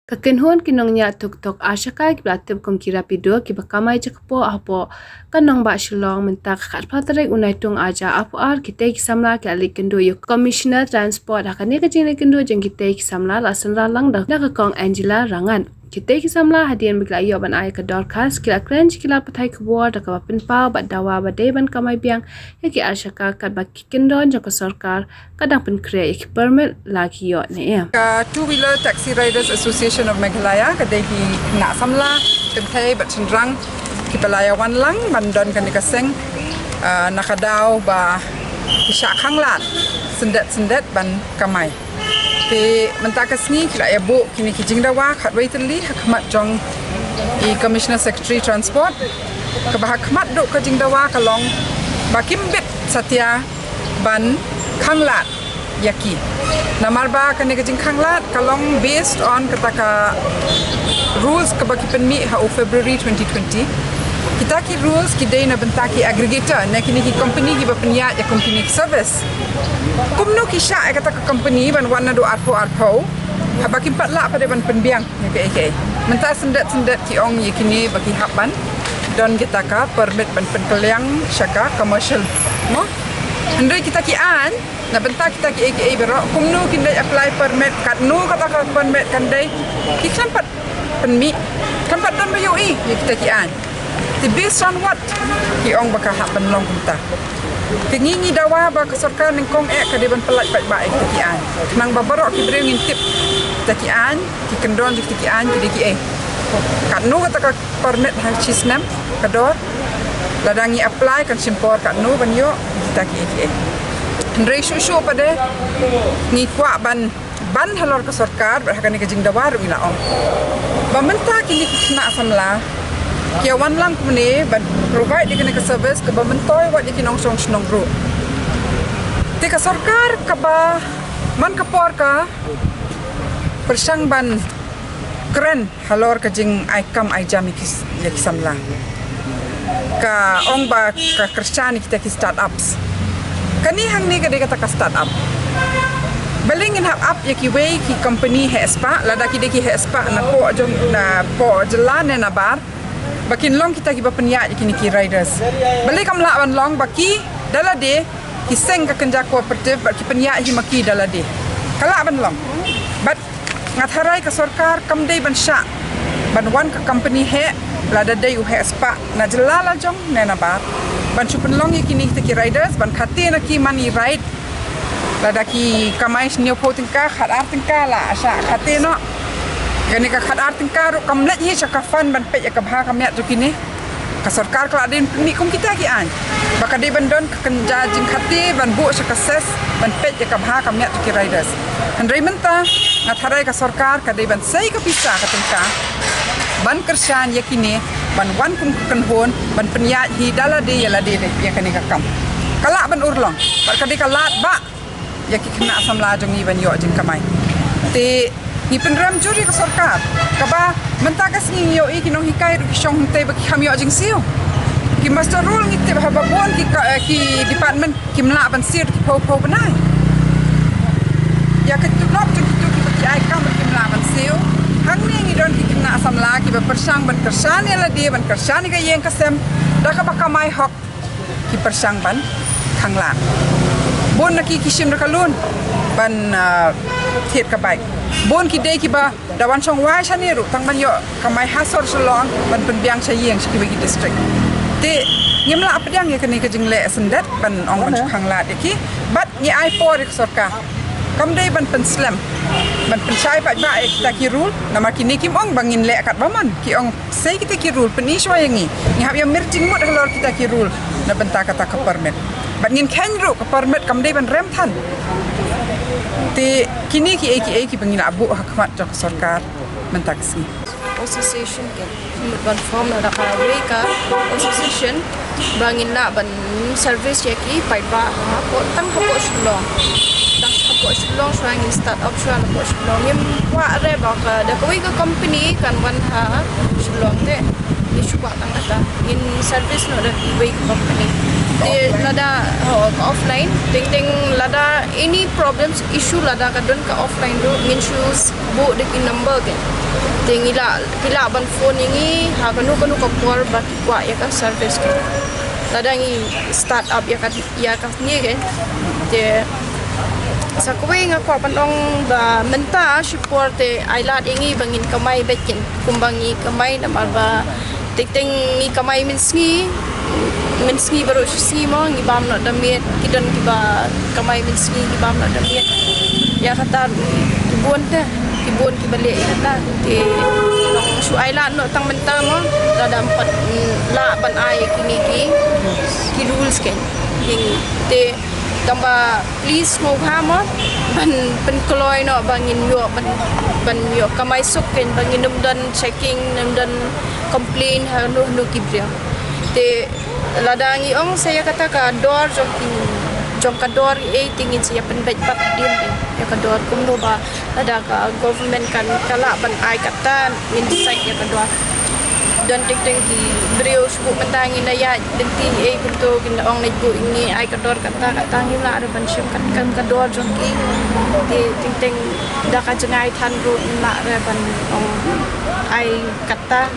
Kakenhon kinongnya tuk asyaka ki blatib kum kira pido ki bakamai jakpo apo kanong ba shilong mentak khat patare unai tung aja apo ar kite ki samla ki alik kendo yo commissioner transport hakane ka jing kendo jeng kite ki samla la sanra lang da ka kong Angela Rangan kite ki samla hadian bigla yo ban ay ka dorkas kila krench kila patai ku bor da ka pin pa ba dawa ba de ban kamai biang ya ki asyaka kat ba ki kendo jang ka sarkar kadang pen kre ki permit la ki yo ne ya Two-Wheeler Taxi Riders Association of Meghalaya kadai ki nak samla temthai bat cendrang ki pelaya wan lang bandon kan dikaseng nakadau ba kisah khanglat sendet ban kamai te mentakas ni kira ya bu kini ki jingdawa khatwai teli hakmat jong i Commissioner Secretary Transport ka ba hakmat duk ka jingdawa kalong ba kimbit satya ban khanglat yaki namarba kane kajing khanglat kalong based on kataka rules kabaki penmi ha February 2020 kita ki rules ki day na bentaki aggregator na kini ki company ki bapnya ya company service kumno ki sha kataka company ban wana do arpo habaki patla pada ban penbiang ya ke menta sendet ki ong yakini baki haban dan kita ka permit ban penkeliang syaka commercial no Andai kita ki an, na bentar kita ki AKA berok, kumnu kita apply permit, kat nu kata ka permit kan dai, ki klampat penmi, klampat dan BUI ya kita ki an. Ti based on what? Ki ong baka hak penlong kita. Ki ngingi dawa ba ka sarkar ning kong ek ka deban pelat baik kita ki an. Nang babarok ki bre ngintip kita ki an, ki kendon kita ki an ki ki kat nu kata ka permit hang cisnam kador ladangi apply kan simpor kat nu ban yo kita ki Andrei susu pada ni kuat ban halor ke sarkar berhakani ke jingdawar ila om bamenta kini nak samla ki wan lang kumne ban provide dikene ke service ke bamentoi wat dikinong song snong ru te ka sarkar ka ba man kapor ka persang ban keren halor ke jing aikam aijami kis ya kisamla ka ong ba ka kerjaan kita ki startups kani hang ni ka kata ka startup balingin hap up ya ki way ki company hespa lada ki de ki hespa na po jong na po jalan na bar bakin long kita ki bapenya ki ni ki riders bali kam la ban long baki dalade ki seng ka kenja cooperative baki penya hi maki dalade kala ban long but ngatharai ka sarkar kam dei ban sha ban wan ka company he lada dei u hespa na jalala jong na bar ban chupen long kini kita ki riders ban khate na ki money ride lada ki kamai snio potingka khat artingka la asha khate no gani ka khat artingka ro kamlet hi cha kafan ban pe ka bha kamya tu kini ka sarkar kala din ni kum kita ki an baka de ban don ka kanja jing khate ban bu cha ses ban pe ka bha kamya tu ki riders andrei menta ngatharai ka sarkar ka de ban sei ka pisa ka tingka ban kersan yakini ban wan kum kanhon ban penya hi dala de yala de ya kani ka kam kala ban urlong bar kadi kalat ba yaki kena samla jong ni ban yo jing kamai te ni penram juri ka sarkar ka ba menta ka singi yo ikinong hikai ru kisong te ba ki hamyo jing siu ki master rule ni te ba bon ki department ki mla ban sir ki po banai ya ka tu lop tu ki ai kam ki mla ban siu hang ni don ki kena samla ki ba persang ban kersan ya la dia ban kersan ga yeng kasem da ka ba kamai hok ki persang ban khangla bon naki kisim da kalun ban thiet ka baik bon ki de ki ba dawan song wa shaniru tang ban yo kamai hasor solong ban penbiang sayeng ki bagi district te ngimla apdang ya kani ka jingle sendet ban ong ban khangla de ki bat ni ai por sarkar kam dei ban pen slam ban pen chai pa ba ta ki rule nama kini kim ong bangin le kat baman ki ong sei kita ki rule pen iswa yangi ni hab ya merjing mot halor kita ki rule na benta kata ka permit ban ngin khen ru ka permit kam dei ban rem than te kini ki AKA ki bangin abu hakmat jok sarkar mentaksi association ke ban form na ka ka association bangin na ban service yaki pai ba ko tang ko shlong ko shlong swang in start up swang ko shlong yem wa re ba ka da ko ka company kan wan ha shlong te ni shwa tang ata in service no da way company Di lada offline, ting lada ini problems issue lada kadon ka offline do ngin shoes bu de ki number ke. Ting ila ban phone ini ha kanu ka por ba kwa ya ka service ke. Lada ngi start up ya ka ni ke. De sa kuwi nga kwa pandong ba menta support te ailat ingi bangin kamay bekin kumbangi kamay na marba ting ni kamay minski baru si mo ngi bam na damit kidon kiba kamay minski ngi bam na damit ya kata kibun kibali kata ti nong su ailat no tang menta mo rada empat la ban ai kini ki rules ken ing te tamba please mo hamo ban kloy no bangin yo ban yo kamay sukin bangin numdan checking numdan complain ha no kibria te ladangi ong saya kata ka door jong ka door tingin saya penbet pat din ya ka door kumno ba lada ka government kan kala ban ai kata inside ya ka door dan ting ki brio suku mentangi na ya denti kunto kin ong na bu ini ai ka door kata ngi la ada ban sim kan ka door jong ki ting da ka jengai than ru la re ban ong ai kata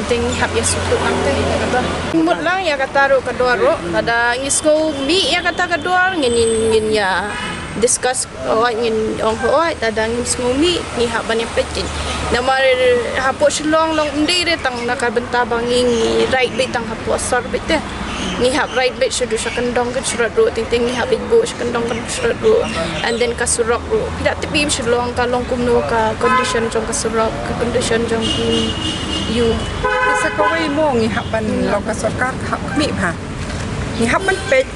ting hap ya suku nante kata mut lang ya kata ro ka door ro ada ngisko mi ya kata ka door ngin ya discuss ngin ong ho ada ngisko mi ni hap ban ya pekin namar hapo silong long ndi re tang nakabenta banging right bit tang hapo sor bit ni hap right bit sudu sakandong kan surat ro ting ni hap bit bo sakandong kan surat ro and then ka surok ro tidak tepi silong ka long kumno ka condition jong ka surok ka condition jong you sa kawai mo ngi haban loka sarkar hap mi ha ngi haban pet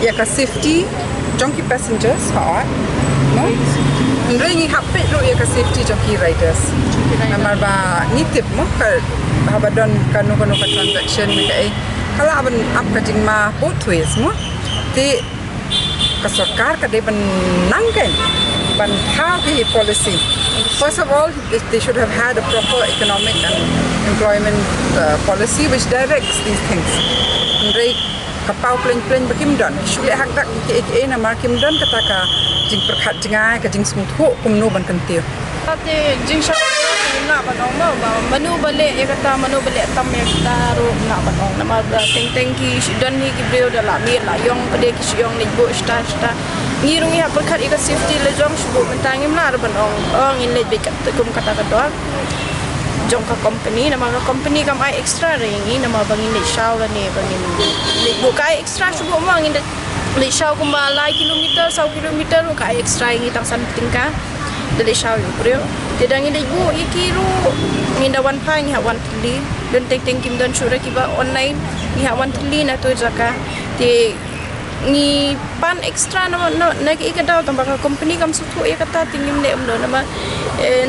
ya ka safety junkie passengers ha no ndre ngi hap pet ro ya ka safety junkie riders namar ba ni tip mo ka habadon kanu ka transaction me kai kala aban up ka jing ma both ways mo ti ka sarkar ka de ban nangken ban how the policy. First of all, they should have had a proper economic and employment policy which directs these things. Ndrei kapau plan bakim don. Shule hak dak ke na mar kim don kata ka jing perkhat jingai ka jing smut ho kumno ban kantir. Ate jing sha na ba nong ma manu bale e kata manu bale tam e kata ro na ba nong na ma ting ki don ni ki brio da la mi la yong pade ki yong ni bo sta ngirung ya perkhat ika safety le jong subu mentangim la ban ong in le be kat kum kata ka do jong ka company nama ka company kam ai extra ringi nama bangin le shaw la ne bangin le bu kai extra subu ma ngin le shaw kum ba lai kilometer 100 kilometer ka extra ngi tang san tingka le shaw yu brio tidak ngin le bu ikiru ngin da wan phai ngi ha wan tli don ting kim don sura ki ba online ngi ha wan tli na to jaka te ni pan extra na ki ikadaw tambah company kam sutu ya kata tingim ne umno nama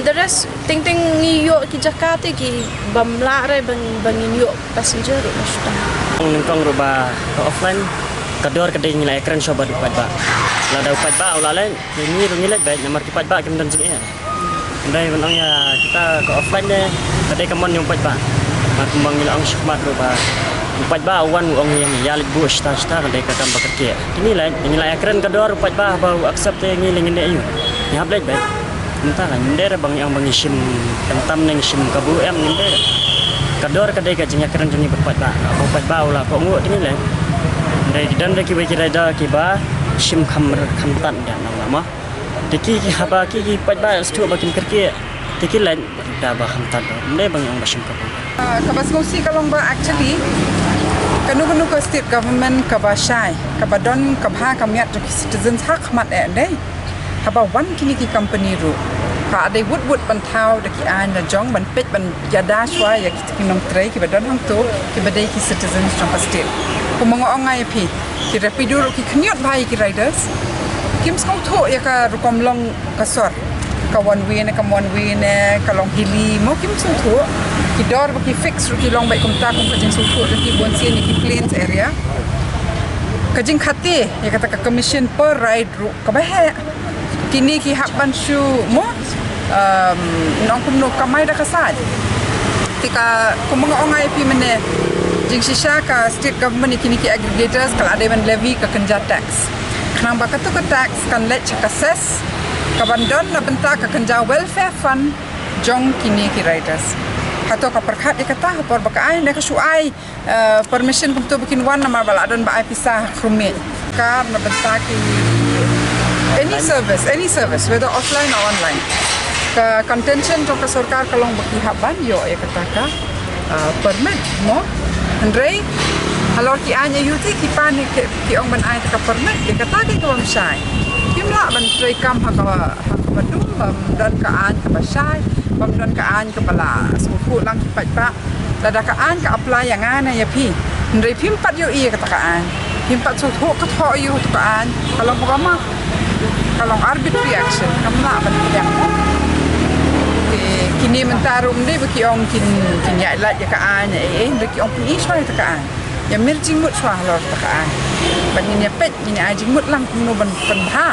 the rest ting ni yo ki Jakarta ki bamla re bangin yo passenger na sudah ningkong ruba offline kador kadai nilai ekran shoba dupat ba la da upat ba ulale ni rungile ba namar kipat ba kim dan sing ndai benang ya kita ke offline deh kadai kamon yung upat ba kumbang nilang syukmat ruba upat ba awan ong yang yalit bush ta kadai ka tambah kerja nilai ekran kador upat ba bau accept ngiling inde ayu ni hablet ba entah lah ndere bang yang bang sim kentam neng sim kabu em ndere kador kadai ka jing ekran jing upat ba ulah ko ngu nilai dari dan dari kibai kirada kiba sim kamtan ya nama tiki haba ki pat ba stu bakin kerja tiki lain dah bah kamtan ne bang yang basim kabu Kabas ngosi kalong ba actually kanu ka state government kabashai kabadon kabha kamyat to citizens hak mat dei haba wan kini ki company ru ka dei wood pantau de ki an da jong ban pet ban yada shwa ya ki nom trei ki badon hang to ki badai ki citizens trong state kumongo ongai phi ki rapido ki khniot bhai ki riders kim skau tho ya ka rukom long ka sor ka one way ne ka long hili mo kim sum tho ki dor ki fix ru ki long bai kum ta kum ka jing sum tho ki bon si ni ki plains area ka jing khate ya kata ka commission per ride ru ka ba he kini ki hak ban shu mo nong kum no kamai da ka sa tika kumongo ongai pi mene jing shisha ka state government kini ki aggregators kalau ada man levy ka kenja tax kenang bakatu ka tax kan let ka ses ka bandon na benta ka kenja welfare fund jong kini ki riders atau ka perkhat ikata por baka ai na ka suai permission kum tu bikin wan nama baladon ba ai pisah krumit ka na benta ki any service whether offline or online ka contention jong ka sarkar kalong baki haban yo ya kata ka permit mo Andre halor ki anya yuti ki pan ki ong ban ai ka permit ki kata ki kom sai kim la ban trei kam ha ka badum bam dan ka an ka basai bam dan ka an ka bala suku lang ki pa da ka an ka apply yang ana ya pi Andre pim pat yo i kata ka an pim pat so ho ka tho yu ka an kalong ko ma kalong arbitrary action kam la ban yang kini mentarum ni bagi orang kin ya lat ya kaan bagi orang pi swai ta kaan ya mir jingmut swah lor ta kaan ban ni pet ni ai jingmut lang kuno ban ban ha